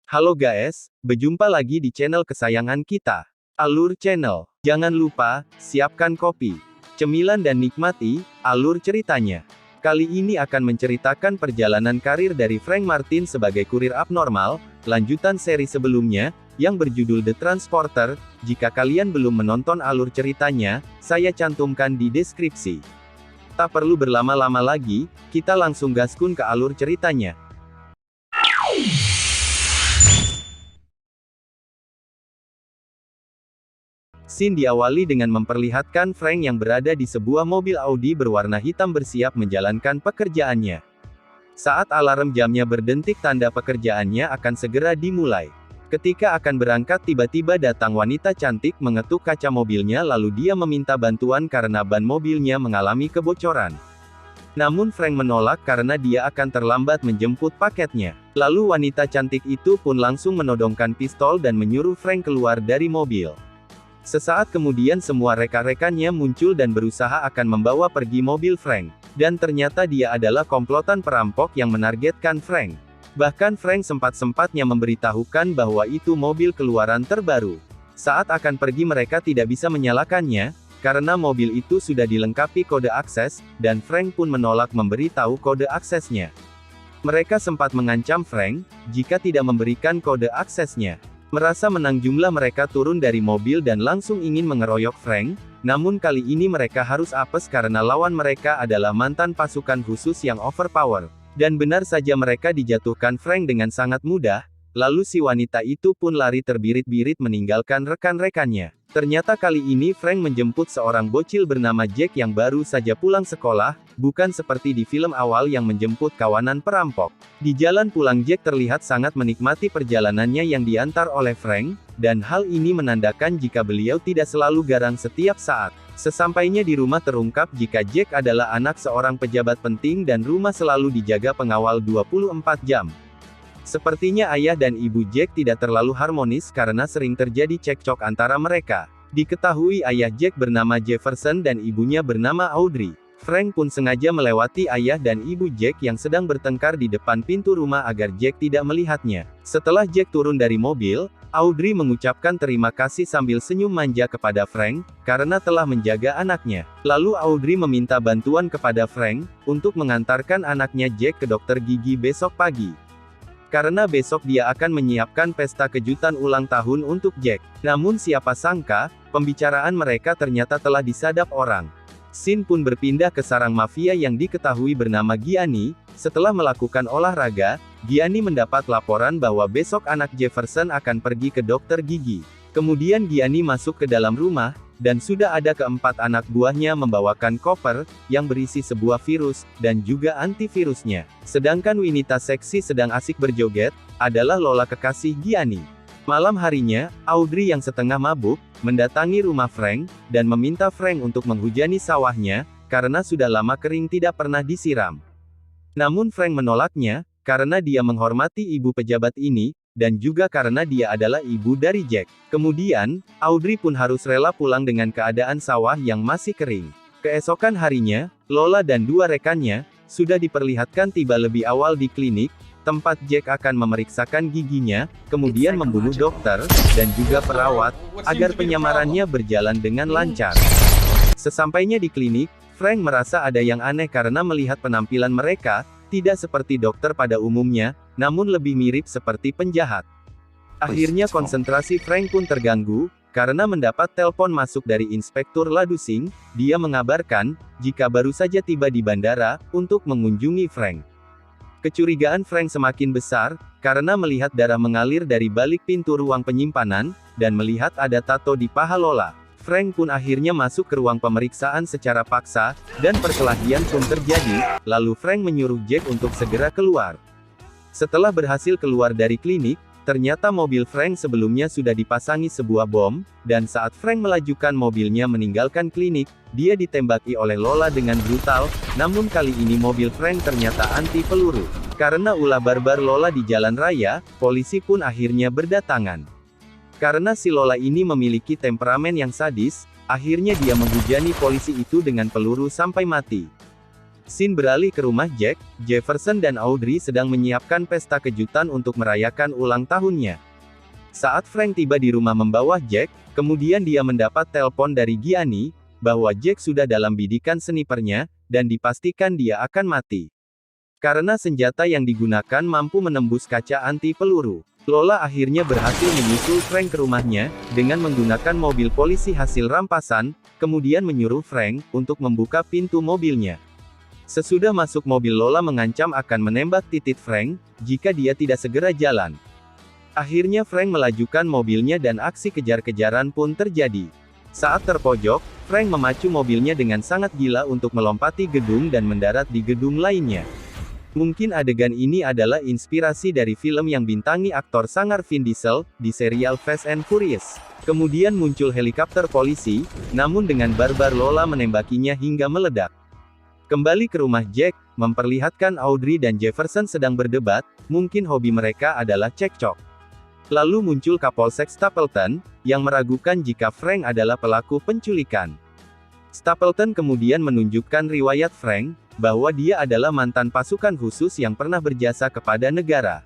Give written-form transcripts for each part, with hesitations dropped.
Halo guys, berjumpa lagi di channel kesayangan kita, Alur Channel. Jangan lupa, siapkan kopi, cemilan dan nikmati alur ceritanya. Kali ini akan menceritakan perjalanan karir dari Frank Martin sebagai kurir abnormal, lanjutan seri sebelumnya, yang berjudul The Transporter. Jika kalian belum menonton alur ceritanya, saya cantumkan di deskripsi. Tak perlu berlama-lama lagi, kita langsung gaskun ke alur ceritanya. Scene diawali dengan memperlihatkan Frank yang berada di sebuah mobil Audi berwarna hitam bersiap menjalankan pekerjaannya. Saat alarm jamnya berdentik tanda pekerjaannya akan segera dimulai. Ketika akan berangkat tiba-tiba datang wanita cantik mengetuk kaca mobilnya lalu dia meminta bantuan karena ban mobilnya mengalami kebocoran. Namun Frank menolak karena dia akan terlambat menjemput paketnya. Lalu wanita cantik itu pun langsung menodongkan pistol dan menyuruh Frank keluar dari mobil. Sesaat kemudian semua rekan-rekannya muncul dan berusaha akan membawa pergi mobil Frank. Dan ternyata dia adalah komplotan perampok yang menargetkan Frank. Bahkan Frank sempat-sempatnya memberitahukan bahwa itu mobil keluaran terbaru. Saat akan pergi mereka tidak bisa menyalakannya, karena mobil itu sudah dilengkapi kode akses, dan Frank pun menolak memberitahu kode aksesnya. Mereka sempat mengancam Frank, jika tidak memberikan kode aksesnya. Merasa menang jumlah mereka turun dari mobil dan langsung ingin mengeroyok Frank, namun kali ini mereka harus apes karena lawan mereka adalah mantan pasukan khusus yang overpower. Dan benar saja mereka dijatuhkan Frank dengan sangat mudah, lalu si wanita itu pun lari terbirit-birit meninggalkan rekan-rekannya. Ternyata kali ini Frank menjemput seorang bocil bernama Jack yang baru saja pulang sekolah, bukan seperti di film awal yang menjemput kawanan perampok. Di jalan pulang Jack terlihat sangat menikmati perjalanannya yang diantar oleh Frank, dan hal ini menandakan jika beliau tidak selalu garang setiap saat. Sesampainya di rumah terungkap jika Jack adalah anak seorang pejabat penting dan rumah selalu dijaga pengawal 24 jam. Sepertinya ayah dan ibu Jack tidak terlalu harmonis karena sering terjadi cekcok antara mereka. Diketahui ayah Jack bernama Jefferson dan ibunya bernama Audrey. Frank pun sengaja melewati ayah dan ibu Jack yang sedang bertengkar di depan pintu rumah agar Jack tidak melihatnya. Setelah Jack turun dari mobil, Audrey mengucapkan terima kasih sambil senyum manja kepada Frank, karena telah menjaga anaknya. Lalu Audrey meminta bantuan kepada Frank, untuk mengantarkan anaknya Jack ke dokter gigi besok pagi. Karena besok dia akan menyiapkan pesta kejutan ulang tahun untuk Jack. Namun siapa sangka, pembicaraan mereka ternyata telah disadap orang. Scene pun berpindah ke sarang mafia yang diketahui bernama Gianni. Setelah melakukan olahraga, Gianni mendapat laporan bahwa besok anak Jefferson akan pergi ke dokter gigi. Kemudian Gianni masuk ke dalam rumah, dan sudah ada keempat anak buahnya membawakan koper, yang berisi sebuah virus, dan juga antivirusnya. Sedangkan wanita seksi sedang asik berjoget, adalah Lola kekasih Gianni. Malam harinya, Audrey yang setengah mabuk, mendatangi rumah Frank, dan meminta Frank untuk menghujani sawahnya, karena sudah lama kering tidak pernah disiram. Namun Frank menolaknya, karena dia menghormati ibu pejabat ini, dan juga karena dia adalah ibu dari Jack. Kemudian, Audrey pun harus rela pulang dengan keadaan sawah yang masih kering. Keesokan harinya, Lola dan dua rekannya, sudah diperlihatkan tiba lebih awal di klinik, tempat Jack akan memeriksakan giginya, kemudian membunuh dokter, dan juga perawat, agar penyamarannya berjalan dengan lancar. Sesampainya di klinik, Frank merasa ada yang aneh karena melihat penampilan mereka, tidak seperti dokter pada umumnya, namun lebih mirip seperti penjahat. Akhirnya konsentrasi Frank pun terganggu, karena mendapat telepon masuk dari Inspektur Ladusing. Dia mengabarkan, jika baru saja tiba di bandara, untuk mengunjungi Frank. Kecurigaan Frank semakin besar, karena melihat darah mengalir dari balik pintu ruang penyimpanan, dan melihat ada tato di paha Lola. Frank pun akhirnya masuk ke ruang pemeriksaan secara paksa, dan perkelahian pun terjadi, lalu Frank menyuruh Jack untuk segera keluar. Setelah berhasil keluar dari klinik, ternyata mobil Frank sebelumnya sudah dipasangi sebuah bom, dan saat Frank melajukan mobilnya meninggalkan klinik, dia ditembaki oleh Lola dengan brutal, namun kali ini mobil Frank ternyata anti peluru. Karena ulah barbar Lola di jalan raya, polisi pun akhirnya berdatangan. Karena si Lola ini memiliki temperamen yang sadis, akhirnya dia menghujani polisi itu dengan peluru sampai mati. Scene beralih ke rumah Jack. Jefferson dan Audrey sedang menyiapkan pesta kejutan untuk merayakan ulang tahunnya. Saat Frank tiba di rumah membawa Jack, kemudian dia mendapat telepon dari Gianni, bahwa Jack sudah dalam bidikan snipernya, dan dipastikan dia akan mati. Karena senjata yang digunakan mampu menembus kaca anti peluru. Lola akhirnya berhasil menyusul Frank ke rumahnya, dengan menggunakan mobil polisi hasil rampasan, kemudian menyuruh Frank untuk membuka pintu mobilnya. Sesudah masuk mobil, Lola mengancam akan menembak titik Frank, jika dia tidak segera jalan. Akhirnya Frank melajukan mobilnya dan aksi kejar-kejaran pun terjadi. Saat terpojok, Frank memacu mobilnya dengan sangat gila untuk melompati gedung dan mendarat di gedung lainnya. Mungkin adegan ini adalah inspirasi dari film yang bintangi aktor sangar Vin Diesel, di serial Fast and Furious. Kemudian muncul helikopter polisi, namun dengan barbar Lola menembakinya hingga meledak. Kembali ke rumah Jack, memperlihatkan Audrey dan Jefferson sedang berdebat, mungkin hobi mereka adalah cekcok. Lalu muncul Kapolsek Stapleton, yang meragukan jika Frank adalah pelaku penculikan. Stapleton kemudian menunjukkan riwayat Frank, bahwa dia adalah mantan pasukan khusus yang pernah berjasa kepada negara.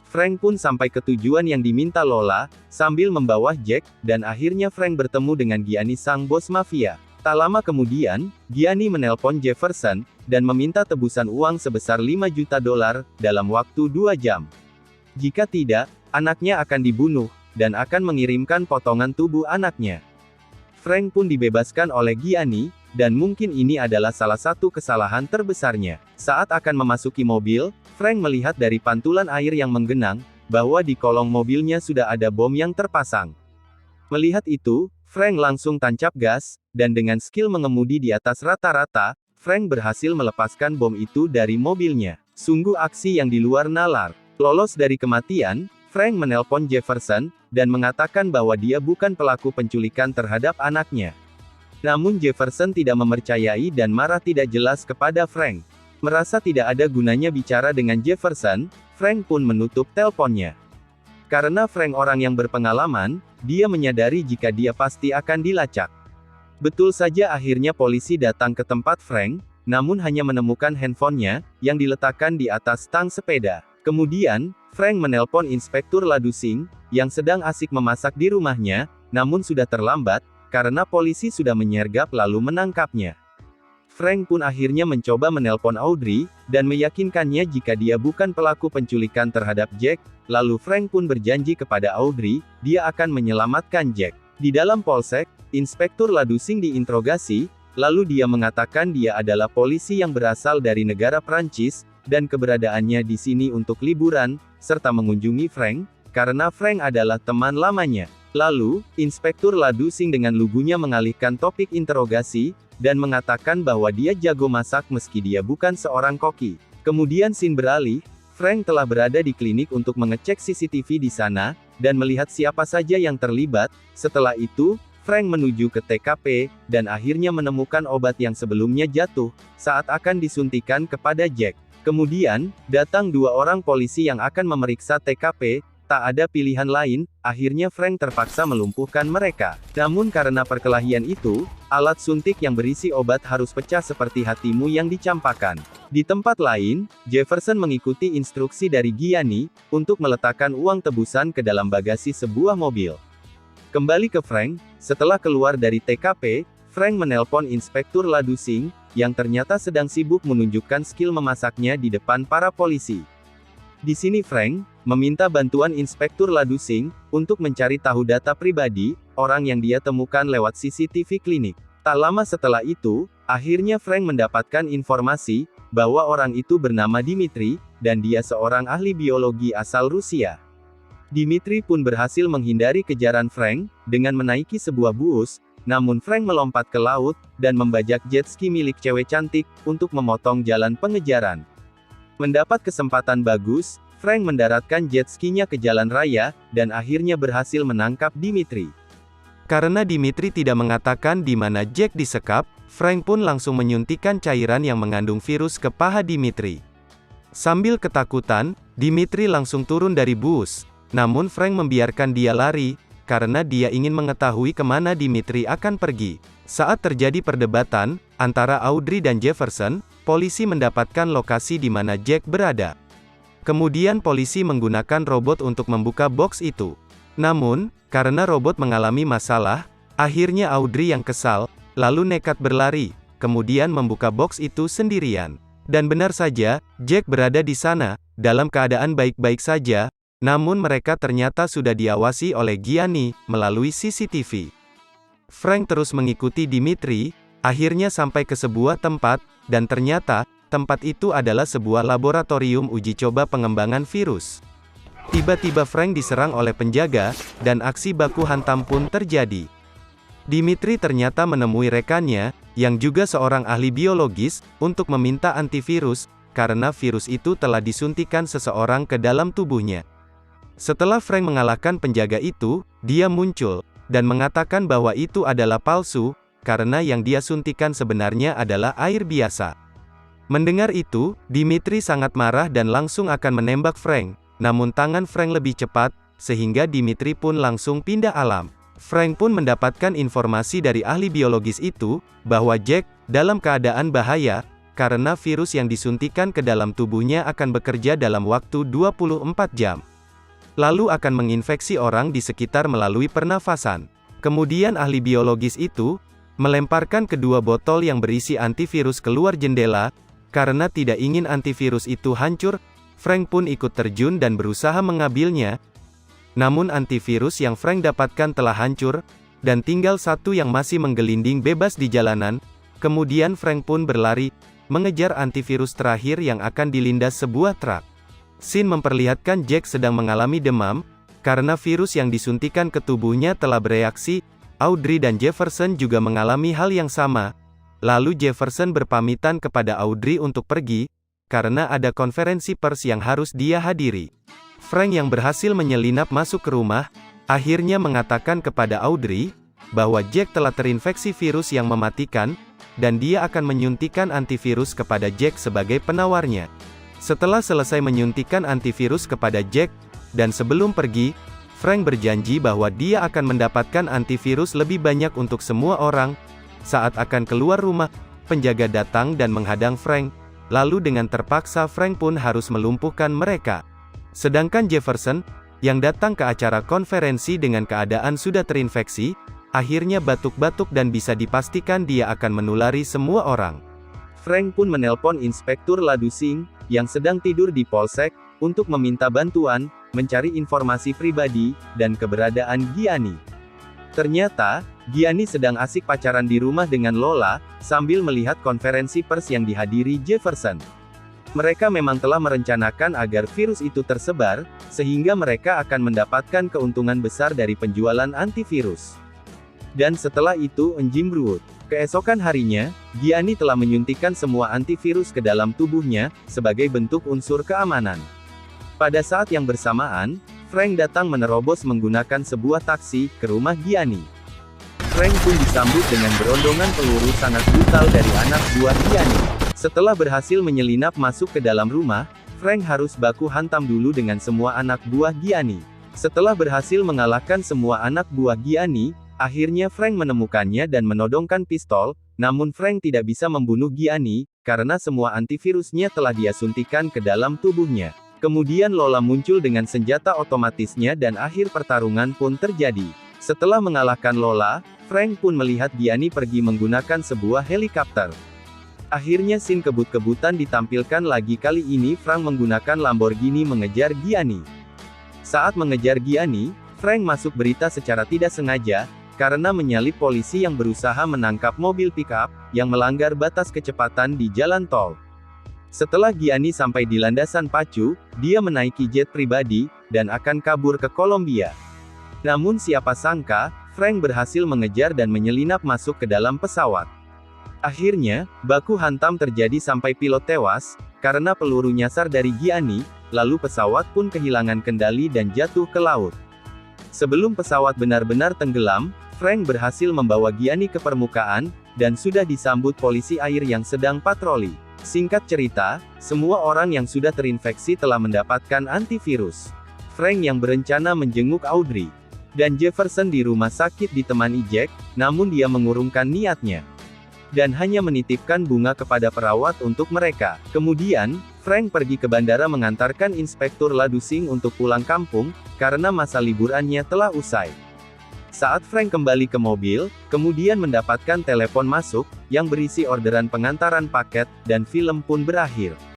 Frank pun sampai ke tujuan yang diminta Lola, sambil membawa Jack, dan akhirnya Frank bertemu dengan Gianni sang bos mafia. Tak lama kemudian, Gianni menelpon Jefferson, dan meminta tebusan uang sebesar $5 juta dalam waktu 2 jam. Jika tidak, anaknya akan dibunuh, dan akan mengirimkan potongan tubuh anaknya. Frank pun dibebaskan oleh Gianni, dan mungkin ini adalah salah satu kesalahan terbesarnya. Saat akan memasuki mobil, Frank melihat dari pantulan air yang menggenang, bahwa di kolong mobilnya sudah ada bom yang terpasang. Melihat itu, Frank langsung tancap gas, dan dengan skill mengemudi di atas rata-rata, Frank berhasil melepaskan bom itu dari mobilnya. Sungguh aksi yang di luar nalar. Lolos dari kematian, Frank menelpon Jefferson, dan mengatakan bahwa dia bukan pelaku penculikan terhadap anaknya. Namun Jefferson tidak mempercayai dan marah tidak jelas kepada Frank. Merasa tidak ada gunanya bicara dengan Jefferson, Frank pun menutup teleponnya. Karena Frank orang yang berpengalaman, dia menyadari jika dia pasti akan dilacak. Betul saja akhirnya polisi datang ke tempat Frank, namun hanya menemukan handphonenya, yang diletakkan di atas stang sepeda. Kemudian, Frank menelpon Inspektur Ladusing, yang sedang asik memasak di rumahnya, namun sudah terlambat, karena polisi sudah menyergap lalu menangkapnya. Frank pun akhirnya mencoba menelpon Audrey, dan meyakinkannya jika dia bukan pelaku penculikan terhadap Jack, lalu Frank pun berjanji kepada Audrey, dia akan menyelamatkan Jack. Di dalam polsek, Inspektur Ladusing diinterogasi, lalu dia mengatakan dia adalah polisi yang berasal dari negara Prancis, dan keberadaannya di sini untuk liburan, serta mengunjungi Frank, karena Frank adalah teman lamanya. Lalu, Inspektur Ladusing dengan lugunya mengalihkan topik interogasi, dan mengatakan bahwa dia jago masak meski dia bukan seorang koki. Kemudian scene beralih, Frank telah berada di klinik untuk mengecek CCTV di sana, dan melihat siapa saja yang terlibat. Setelah itu, Frank menuju ke TKP, dan akhirnya menemukan obat yang sebelumnya jatuh, saat akan disuntikan kepada Jack. Kemudian, datang 2 orang polisi yang akan memeriksa TKP, tak ada pilihan lain, akhirnya Frank terpaksa melumpuhkan mereka. Namun karena perkelahian itu, alat suntik yang berisi obat harus pecah seperti hatimu yang dicampakkan. Di tempat lain, Jefferson mengikuti instruksi dari Gianni, untuk meletakkan uang tebusan ke dalam bagasi sebuah mobil. Kembali ke Frank, setelah keluar dari TKP, Frank menelpon Inspektur Ladusing, yang ternyata sedang sibuk menunjukkan skill memasaknya di depan para polisi. Di sini Frank meminta bantuan Inspektur Ladusing untuk mencari tahu data pribadi orang yang dia temukan lewat CCTV klinik. Tak lama setelah itu, akhirnya Frank mendapatkan informasi bahwa orang itu bernama Dimitri, dan dia seorang ahli biologi asal Rusia. Dimitri pun berhasil menghindari kejaran Frank dengan menaiki sebuah bus, namun Frank melompat ke laut dan membajak jet ski milik cewek cantik untuk memotong jalan pengejaran. Mendapat kesempatan bagus, Frank mendaratkan jet skinya ke jalan raya, dan akhirnya berhasil menangkap Dimitri. Karena Dimitri tidak mengatakan di mana Jack disekap, Frank pun langsung menyuntikkan cairan yang mengandung virus ke paha Dimitri. Sambil ketakutan, Dimitri langsung turun dari bus, namun Frank membiarkan dia lari, karena dia ingin mengetahui kemana Dimitri akan pergi. Saat terjadi perdebatan antara Audrey dan Jefferson, polisi mendapatkan lokasi di mana Jack berada. Kemudian polisi menggunakan robot untuk membuka box itu. Namun, karena robot mengalami masalah, akhirnya Audrey yang kesal, lalu nekat berlari, kemudian membuka box itu sendirian. Dan benar saja, Jack berada di sana, dalam keadaan baik-baik saja, namun mereka ternyata sudah diawasi oleh Gianni, melalui CCTV. Frank terus mengikuti Dimitri, akhirnya sampai ke sebuah tempat, dan ternyata, tempat itu adalah sebuah laboratorium uji coba pengembangan virus. Tiba-tiba Frank diserang oleh penjaga, dan aksi baku hantam pun terjadi. Dimitri ternyata menemui rekannya, yang juga seorang ahli biologis, untuk meminta antivirus, karena virus itu telah disuntikan seseorang ke dalam tubuhnya. Setelah Frank mengalahkan penjaga itu, dia muncul, dan mengatakan bahwa itu adalah palsu, karena yang dia suntikan sebenarnya adalah air biasa. Mendengar itu, Dimitri sangat marah dan langsung akan menembak Frank, namun tangan Frank lebih cepat, sehingga Dimitri pun langsung pindah alam. Frank pun mendapatkan informasi dari ahli biologis itu, bahwa Jack, dalam keadaan bahaya, karena virus yang disuntikan ke dalam tubuhnya akan bekerja dalam waktu 24 jam. Lalu akan menginfeksi orang di sekitar melalui pernafasan. Kemudian ahli biologis itu, melemparkan kedua botol yang berisi antivirus keluar jendela, karena tidak ingin antivirus itu hancur, Frank pun ikut terjun dan berusaha mengambilnya. Namun antivirus yang Frank dapatkan telah hancur, dan tinggal satu yang masih menggelinding bebas di jalanan. Kemudian Frank pun berlari, mengejar antivirus terakhir yang akan dilindas sebuah truk. Scene memperlihatkan Jack sedang mengalami demam, karena virus yang disuntikan ke tubuhnya telah bereaksi. Audrey dan Jefferson juga mengalami hal yang sama. Lalu Jefferson berpamitan kepada Audrey untuk pergi, karena ada konferensi pers yang harus dia hadiri. Frank yang berhasil menyelinap masuk ke rumah, akhirnya mengatakan kepada Audrey, bahwa Jack telah terinfeksi virus yang mematikan, dan dia akan menyuntikkan antivirus kepada Jack sebagai penawarnya. Setelah selesai menyuntikkan antivirus kepada Jack, dan sebelum pergi, Frank berjanji bahwa dia akan mendapatkan antivirus lebih banyak untuk semua orang. Saat akan keluar rumah, penjaga datang dan menghadang Frank, lalu dengan terpaksa Frank pun harus melumpuhkan mereka. Sedangkan Jefferson, yang datang ke acara konferensi dengan keadaan sudah terinfeksi, akhirnya batuk-batuk dan bisa dipastikan dia akan menulari semua orang. Frank pun menelpon Inspektur Ladusing, yang sedang tidur di polsek, untuk meminta bantuan, mencari informasi pribadi, dan keberadaan Gianni. Ternyata, Gianni sedang asik pacaran di rumah dengan Lola, sambil melihat konferensi pers yang dihadiri Jefferson. Mereka memang telah merencanakan agar virus itu tersebar, sehingga mereka akan mendapatkan keuntungan besar dari penjualan antivirus. Dan setelah itu Jimbrut. Keesokan harinya, Gianni telah menyuntikkan semua antivirus ke dalam tubuhnya, sebagai bentuk unsur keamanan. Pada saat yang bersamaan, Frank datang menerobos menggunakan sebuah taksi, ke rumah Gianni. Frank pun disambut dengan berondongan peluru sangat brutal dari anak buah Gianni. Setelah berhasil menyelinap masuk ke dalam rumah, Frank harus baku hantam dulu dengan semua anak buah Gianni. Setelah berhasil mengalahkan semua anak buah Gianni, akhirnya Frank menemukannya dan menodongkan pistol, namun Frank tidak bisa membunuh Gianni, karena semua antivirusnya telah dia suntikan ke dalam tubuhnya. Kemudian Lola muncul dengan senjata otomatisnya dan akhir pertarungan pun terjadi. Setelah mengalahkan Lola, Frank pun melihat Gianni pergi menggunakan sebuah helikopter. Akhirnya scene kebut-kebutan ditampilkan lagi, kali ini Frank menggunakan Lamborghini mengejar Gianni. Saat mengejar Gianni, Frank masuk berita secara tidak sengaja, karena menyalip polisi yang berusaha menangkap mobil pick-up, yang melanggar batas kecepatan di jalan tol. Setelah Gianni sampai di landasan pacu, dia menaiki jet pribadi, dan akan kabur ke Kolombia. Namun siapa sangka, Frank berhasil mengejar dan menyelinap masuk ke dalam pesawat. Akhirnya, baku hantam terjadi sampai pilot tewas, karena peluru nyasar dari Gianni, lalu pesawat pun kehilangan kendali dan jatuh ke laut. Sebelum pesawat benar-benar tenggelam, Frank berhasil membawa Gianni ke permukaan, dan sudah disambut polisi air yang sedang patroli. Singkat cerita, semua orang yang sudah terinfeksi telah mendapatkan antivirus. Frank yang berencana menjenguk Audrey dan Jefferson di rumah sakit ditemani Jack, namun dia mengurungkan niatnya. dan hanya menitipkan bunga kepada perawat untuk mereka. Kemudian, Frank pergi ke bandara mengantarkan Inspektur Ladusing untuk pulang kampung, karena masa liburannya telah usai. Saat Frank kembali ke mobil, kemudian mendapatkan telepon masuk, yang berisi orderan pengantaran paket, dan film pun berakhir.